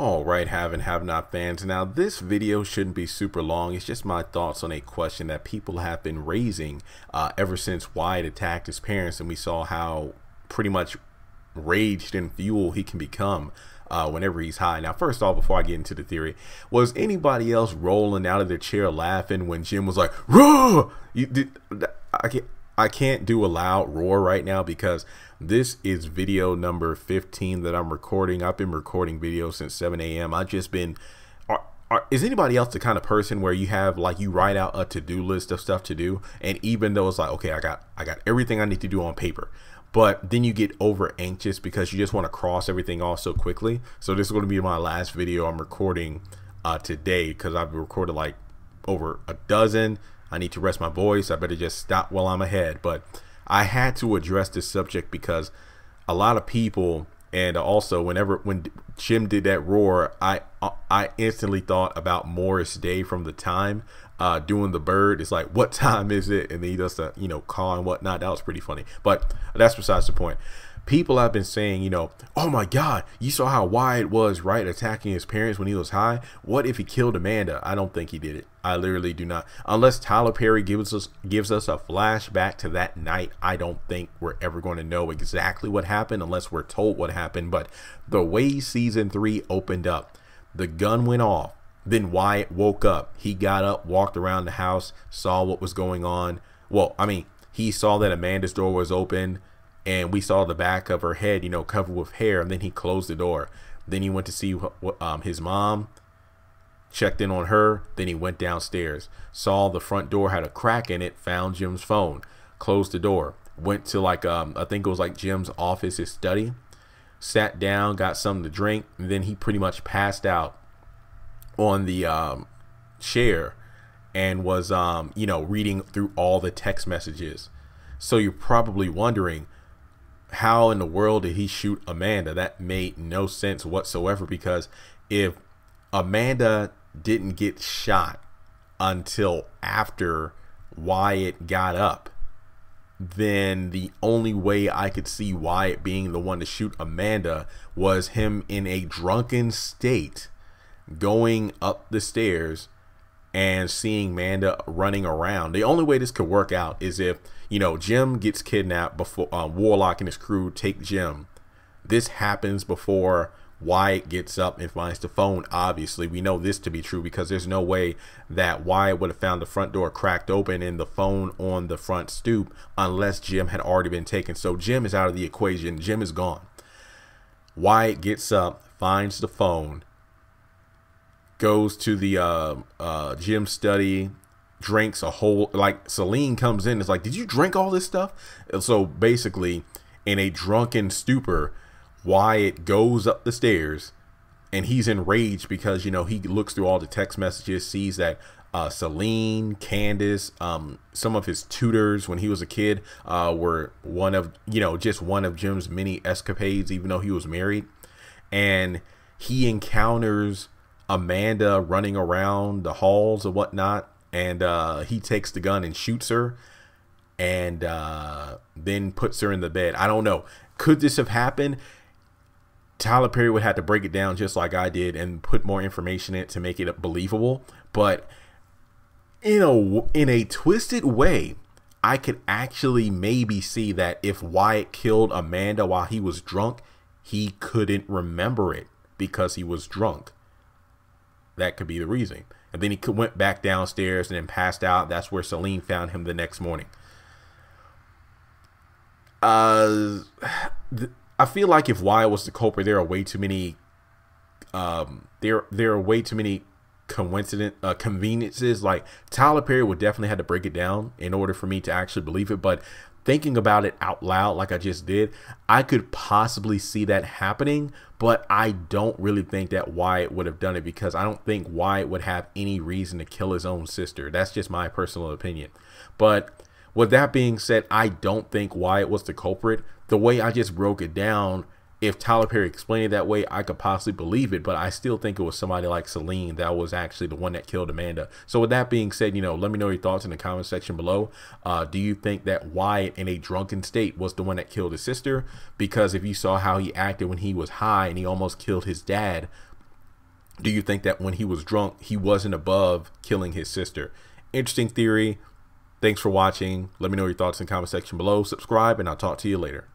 All right, have and have not fans. Now, this video shouldn't be super long. It's just my thoughts on a question that people have been raising ever since Wyatt attacked his parents, and we saw how pretty much raged and fuel he can become whenever he's high. Now, first off, before I get into the theory, was anybody else rolling out of their chair laughing when Jim was like, "Roar!" I can't do a loud roar right now because this is video number 15 that I'm recording. I've been recording videos since 7 a.m. I've just been, is anybody else the kind of person where you have, like, you write out a to-do list of stuff to do, and even though it's like, okay, I got everything I need to do on paper, but then you get over anxious because you just want to cross everything off so quickly. So this is going to be my last video I'm recording today, because I've recorded like over a dozen. I need to rest my voice. I better just stop while I'm ahead. But I had to address this subject because a lot of people, and also when Jim did that roar, I instantly thought about Morris Day from The Time doing the bird. It's like, what time is it? And then he does the, call and whatnot. That was pretty funny. But that's besides the point. People have been saying, oh my God, you saw how Wyatt was, right, attacking his parents when he was high. What if he killed Amanda? I don't think he did it. I literally do not. Unless Tyler Perry gives us a flashback to that night, I don't think we're ever going to know exactly what happened unless we're told what happened. But the way season 3 opened up, the gun went off. Then Wyatt woke up. He got up, walked around the house, saw what was going on. Well, I mean, he saw that Amanda's door was open, and we saw the back of her head, covered with hair, and then he closed the door. Then he went to see his mom, checked in on her, then he went downstairs, saw the front door had a crack in it, found Jim's phone, closed the door, went to I think it was like Jim's office, his study, sat down, got something to drink, and then he pretty much passed out on the chair and was, reading through all the text messages. So you're probably wondering, how in the world did he shoot Amanda? That made no sense whatsoever, because if Amanda didn't get shot until after Wyatt got up, then the only way I could see Wyatt being the one to shoot Amanda was him in a drunken state going up the stairs and seeing Amanda running around. The only way this could work out is if, Jim gets kidnapped before Warlock and his crew take Jim. This happens before Wyatt gets up and finds the phone. Obviously, we know this to be true because there's no way that Wyatt would have found the front door cracked open and the phone on the front stoop unless Jim had already been taken. So Jim is out of the equation. Jim is gone. Wyatt gets up, finds the phone, goes to the Jim's study, drinks a whole, like, Celine comes in, it's like, did you drink all this stuff? And so basically, in a drunken stupor, Wyatt goes up the stairs, and he's enraged because, he looks through all the text messages, sees that Celine, Candace, some of his tutors when he was a kid were one of, just one of Jim's many escapades, even though he was married. And he encounters Amanda running around the halls or whatnot, and he takes the gun and shoots her, and then puts her in the bed. I don't know, could this have happened? Tyler Perry would have to break it down just like I did and put more information in it to make it believable. But in a twisted way, I could actually maybe see that if Wyatt killed Amanda while he was drunk, he couldn't remember it because he was drunk. That could be the reason. And then he went back downstairs and then passed out. That's where Celine found him the next morning. I feel like if Wyatt was the culprit, there are way too many there are way too many conveniences. Like, Tyler Perry would definitely have to break it down in order for me to actually believe it. But thinking about it out loud like I just did, I could possibly see that happening, but I don't really think that Wyatt would have done it because I don't think Wyatt would have any reason to kill his own sister. That's just my personal opinion. But with that being said, I don't think Wyatt was the culprit. The way I just broke it down, if Tyler Perry explained it that way, I could possibly believe it, but I still think it was somebody like Celine that was actually the one that killed Amanda. So with that being said, let me know your thoughts in the comment section below. Do you think that Wyatt in a drunken state was the one that killed his sister? Because if you saw how he acted when he was high and he almost killed his dad, Do you think that when he was drunk, he wasn't above killing his sister? Interesting theory. Thanks for watching. Let me know your thoughts in the comment section below. Subscribe, and I'll talk to you later.